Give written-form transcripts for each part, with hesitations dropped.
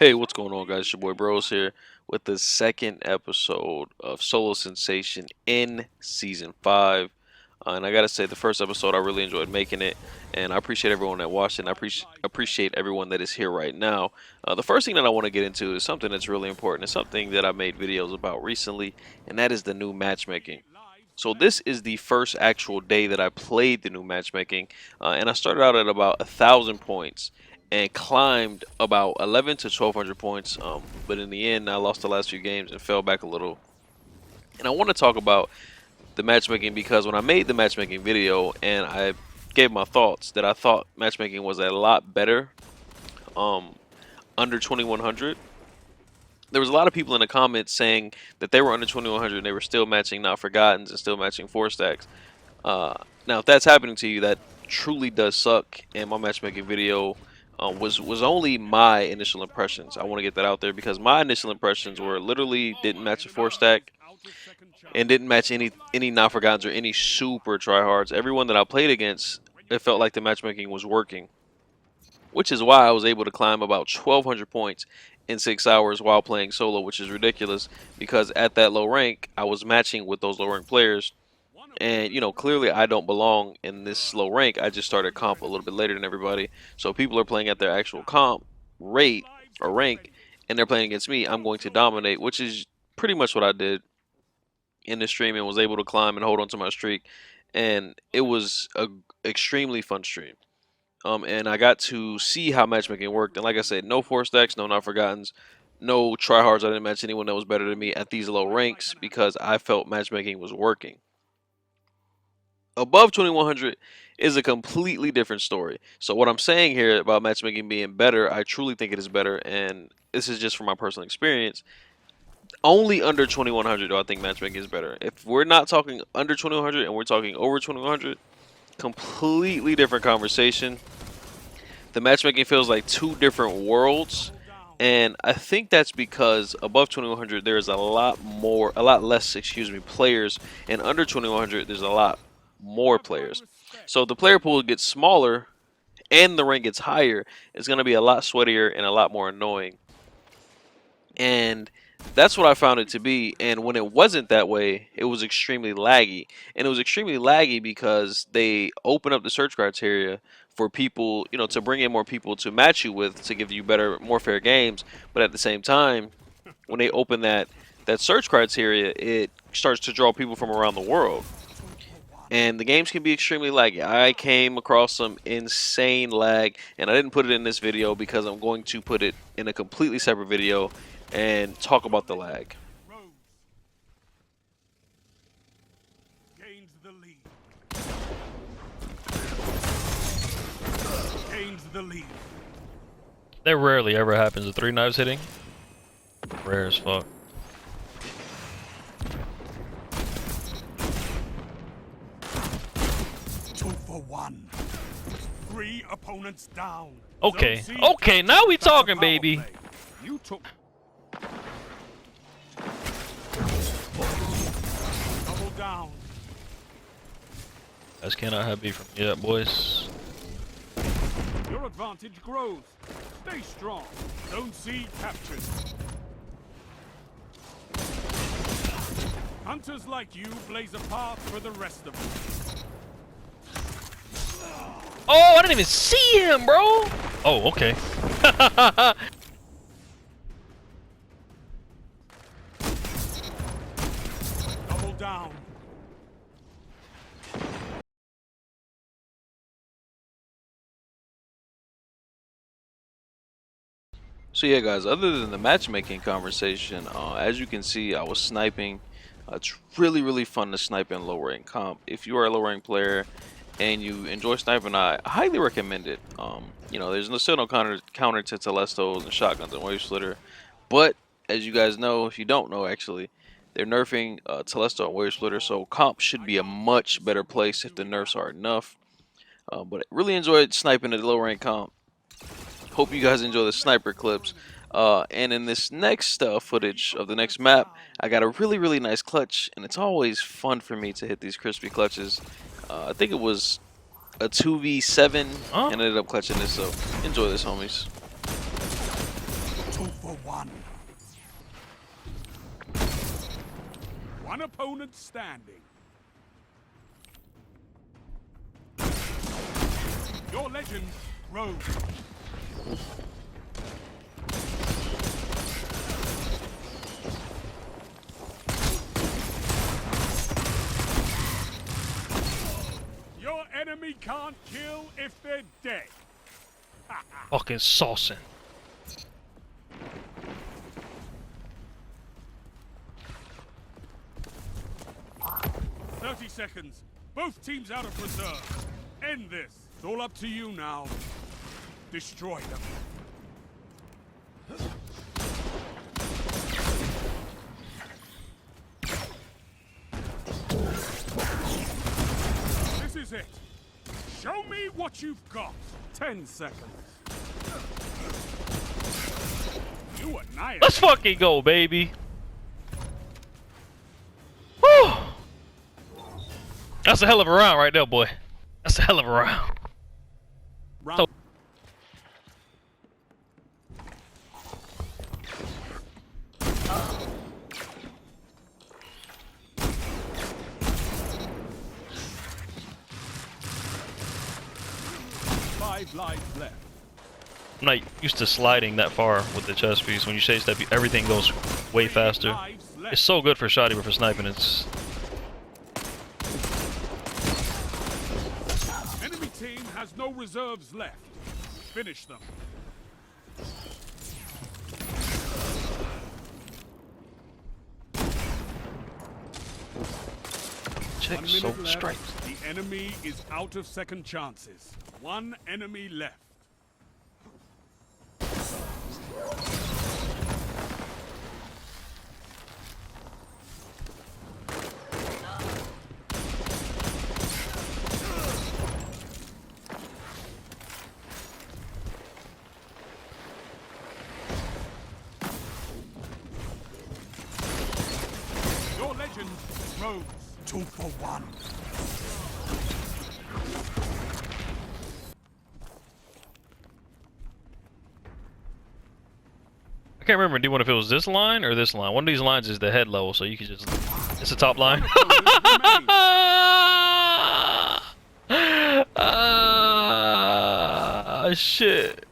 Hey, what's going on, guys? It's your boy Bros here with the second episode of Solo Sensation in Season 5. And I gotta say, the first episode, I really enjoyed making it, and I appreciate everyone that watched it, and I appreciate everyone that is here right now. The first thing that I want to get into is something that's really important. It's something that I made videos about recently, and that is the new matchmaking. So this is the first actual day that I played the new matchmaking, and I started out at about 1,000 points and climbed about 11 to 1,200 points. But in the end, I lost the last few games and fell back a little. And I want to talk about the matchmaking because when I made the matchmaking video and I gave my thoughts, that I thought matchmaking was a lot better um, under 2,100. There was a lot of people in the comments saying that they were under 2,100 and they were still matching Not Forgottens and still matching 4 stacks. Now, if that's happening to you, that truly does suck. And my matchmaking video was only my initial impressions. I want to get that out there because my initial impressions were literally didn't match a 4 stack and didn't match any Not Forgottens or any super tryhards. Everyone that I played against, it felt like the matchmaking was working, which is why I was able to climb about 1,200 points in 6 hours while playing solo, which is ridiculous because at that low rank, I was matching with those low rank players. And, clearly I don't belong in this low rank. I just started comp a little bit later than everybody. So people are playing at their actual comp rate or rank, and they're playing against me. I'm going to dominate, which is pretty much what I did in the stream and was able to climb and hold on to my streak. And it was a extremely fun stream. And I got to see how matchmaking worked. And like I said, no 4 stacks, no Not Forgottens, no tryhards. I didn't match anyone that was better than me at these low ranks because I felt matchmaking was working. Above 2,100 is a completely different story. So what I'm saying here about matchmaking being better, I truly think it is better, and this is just from my personal experience. Only under 2,100 do I think matchmaking is better. If we're not talking under 2,100 and we're talking over 2,100, completely different conversation. The matchmaking feels like two different worlds, and I think that's because above 2,100 there's a lot less, players, and under 2,100 there's a lot more players. So if the player pool gets smaller and the rank gets higher, it's going to be a lot sweatier and a lot more annoying. And that's what I found it to be. And when it wasn't that way, it was extremely laggy. And it was extremely laggy because they open up the search criteria for people, to bring in more people to match you with, to give you better, more fair games. But at the same time, when they open that search criteria, it starts to draw people from around the world. And the games can be extremely laggy. I came across some insane lag, and I didn't put it in this video because I'm going to put it in a completely separate video and talk about the lag. Gains the lead. Gains the lead. That rarely ever happens. The 3 knives hitting. Rare as fuck. Two for one. 3 opponents down. Okay, okay, now we talking, baby. You took. Double down. Guys cannot have beef from me yet, boys. Your advantage grows. Stay strong. Zone C captured. Hunters like you blaze a path for the rest of us. Oh, I didn't even see him, bro. Oh, okay. Double down. So yeah, guys, other than the matchmaking conversation, as you can see, I was sniping. It's really, really fun to snipe in low rank comp. If you are a low rank player and you enjoy sniping, I highly recommend it. There's still no counter to Telestos and shotguns and wave splitter, but as you guys know, if you don't know actually, they're nerfing Telesto and wave splitter, so comp should be a much better place if the nerfs are enough. But I really enjoyed sniping at low rank comp. Hope you guys enjoy the sniper clips. And in this next footage of the next map, I got a really, really nice clutch, and it's always fun for me to hit these crispy clutches. I think it was a 2v7 and ended up clutching this, so enjoy this, homies. 2 for one. One opponent standing. Your legend grows. Your enemy can't kill if they're dead. Fucking saucing. Seconds. Both teams out of reserve. End this. It's all up to you now. Destroy them. This is it. Show me what you've got. 10 seconds. You annihilate. Let's fucking go, baby. Woo! That's a hell of a round right there, boy. That's a hell of a round. Round. 5 lives left. I'm not used to sliding that far with the chest piece. When you chase that, everything goes way faster. It's so good for shotty, but for sniping, it's... Enemy team has no reserves left. Finish them. Check 1 so minute left. stripes. The enemy is out of second chances. 1 enemy left. Your legend rose. 2 for 1. I can't remember. Do you want if it was this line or this line? One of these lines is the head level, so you can just... It's the top line. Shit.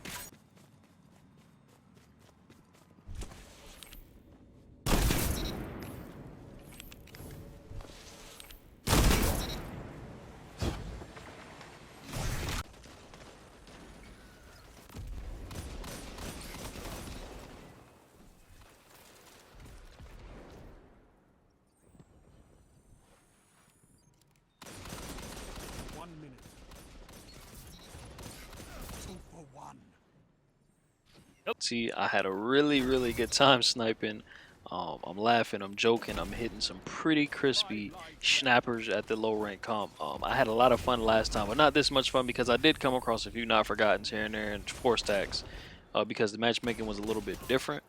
See, I had a really good time sniping. I'm laughing, I'm joking, I'm hitting some pretty crispy snappers at the low rank comp. I had a lot of fun last time, but not this much fun because I did come across a few not forgottens here and there and 4 stacks because the matchmaking was a little bit different.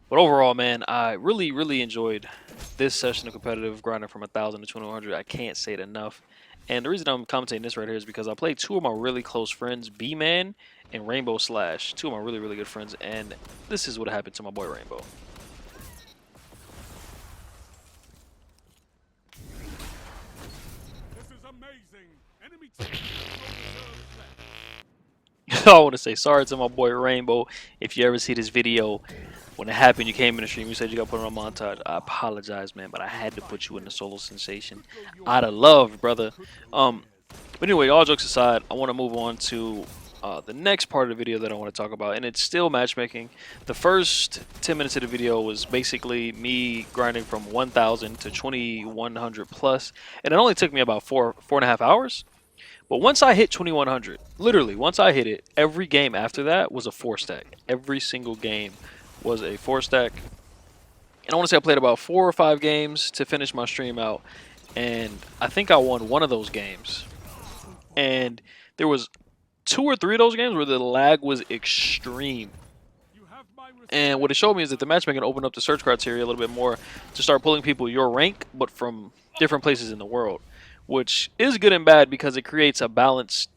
But overall, man, I really enjoyed this session of competitive grinding from 1,000 to 2,100. I can't say it enough. And the reason I'm commentating this right here is because I played 2 of my really close friends, B-Man and Rainbow Slash. 2 of my really good friends, and this is what happened to my boy Rainbow. This is amazing. Enemy team has no reserves left. I want to say sorry to my boy Rainbow. If you ever see this video, when it happened, you came in the stream, you said you got put on a montage. I apologize, man, but I had to put you in the solo sensation out of love, brother. But anyway, all jokes aside, I want to move on to the next part of the video that I want to talk about, and it's still matchmaking. The first 10 minutes of the video was basically me grinding from 1,000 to 2,100 plus, and it only took me about 4.5 hours. But once I hit 2,100, literally, once I hit it, every game after that was a 4 stack. Every single game was a 4 stack. And I want to say I played about 4 or 5 games to finish my stream out. And I think I won one of those games. And there was 2 or 3 of those games where the lag was extreme. And what it showed me is that the matchmaking opened up the search criteria a little bit more to start pulling people your rank, but from different places in the world. Which is good and bad because it creates a balanced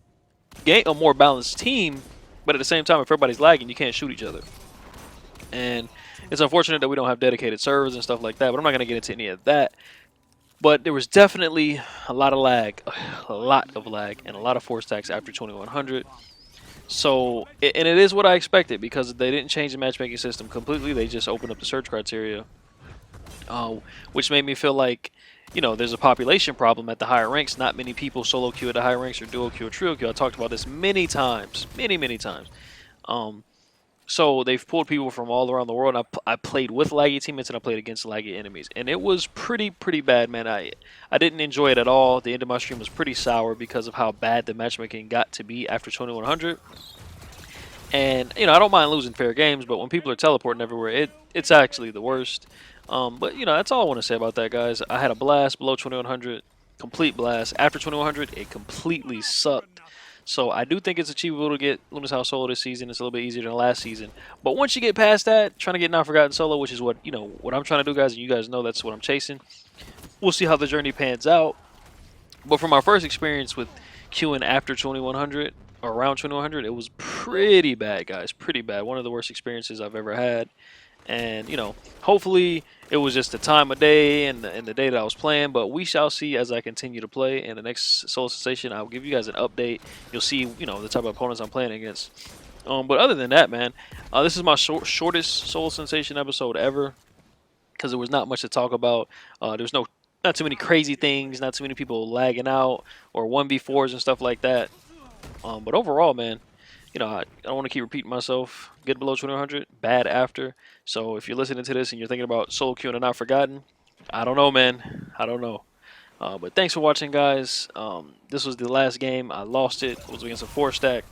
game, a more balanced team. But at the same time, if everybody's lagging, you can't shoot each other. And it's unfortunate that we don't have dedicated servers and stuff like that, but I'm not going to get into any of that. But there was definitely a lot of lag, and a lot of force attacks after 2100. So, and it is what I expected because they didn't change the matchmaking system completely. They just opened up the search criteria, which made me feel like, there's a population problem at the higher ranks. Not many people solo queue at the higher ranks or duo queue or trio queue. I talked about this many times, many times. So they've pulled people from all around the world. I played with laggy teammates and I played against laggy enemies, and it was pretty bad, man. I didn't enjoy it at all. The end of my stream was pretty sour because of how bad the matchmaking got to be after 2100. And I don't mind losing fair games, but when people are teleporting everywhere, it's actually the worst. But that's all I want to say about that, guys. I had a blast below 2100, complete blast. After 2100, it completely sucked. So I do think it's achievable to get Luna's House solo this season. It's a little bit easier than last season. But once you get past that, trying to get Not Forgotten solo, which is what I'm trying to do, guys, and you guys know that's what I'm chasing. We'll see how the journey pans out. But from my first experience with queuing after 2100 or around 2100, it was pretty bad, guys. Pretty bad. One of the worst experiences I've ever had. And hopefully it was just the time of day and the day that I was playing, but we shall see as I continue to play. In the next Solo Sensation, I'll give you guys an update. You'll see the type of opponents I'm playing against. But other than that, man, this is my shortest Solo Sensation episode ever because there was not much to talk about. There's not too many crazy things, not too many people lagging out or 1v4s and stuff like that. But overall, man, I don't want to keep repeating myself. Get below 2100, bad after. So if you're listening to this and you're thinking about solo queuing and Not Forgotten, I don't know, man. I don't know. But thanks for watching, guys. This was the last game. I lost it. It was against a 4-stack.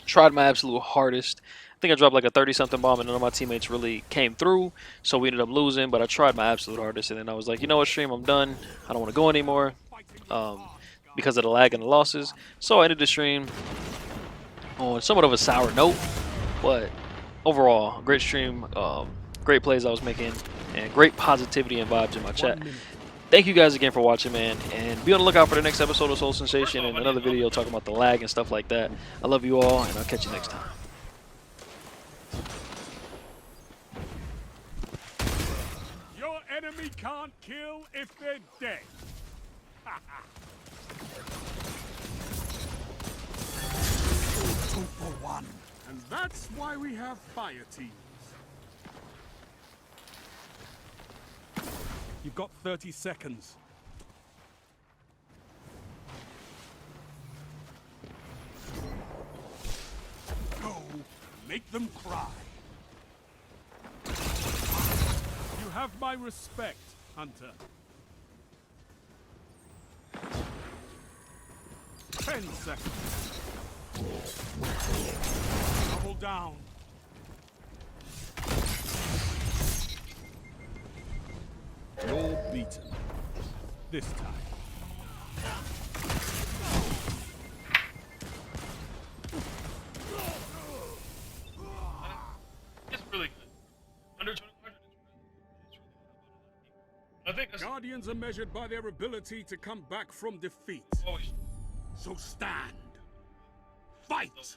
Tried my absolute hardest. I think I dropped like a 30-something bomb and none of my teammates really came through. So we ended up losing, but I tried my absolute hardest. And then I was like, you know what, stream, I'm done. I don't want to go anymore because of the lag and the losses. So I ended the stream on somewhat of a sour note, but overall, great stream, great plays I was making, and great positivity and vibes in my chat. Thank you guys again for watching, man, and be on the lookout for the next episode of Soul Sensation and another video talking about the lag and stuff like that. I love you all, and I'll catch you next time. Your enemy can't kill if they're dead. 2-for-1. And that's why we have fire teams. You've got 30 seconds. Go, make them cry. You have my respect, Hunter. 10 seconds. Double down. You're beaten. This time. It's really good. Under 200, I think that's Guardians are measured by their ability to come back from defeat. always. So stand. Fight!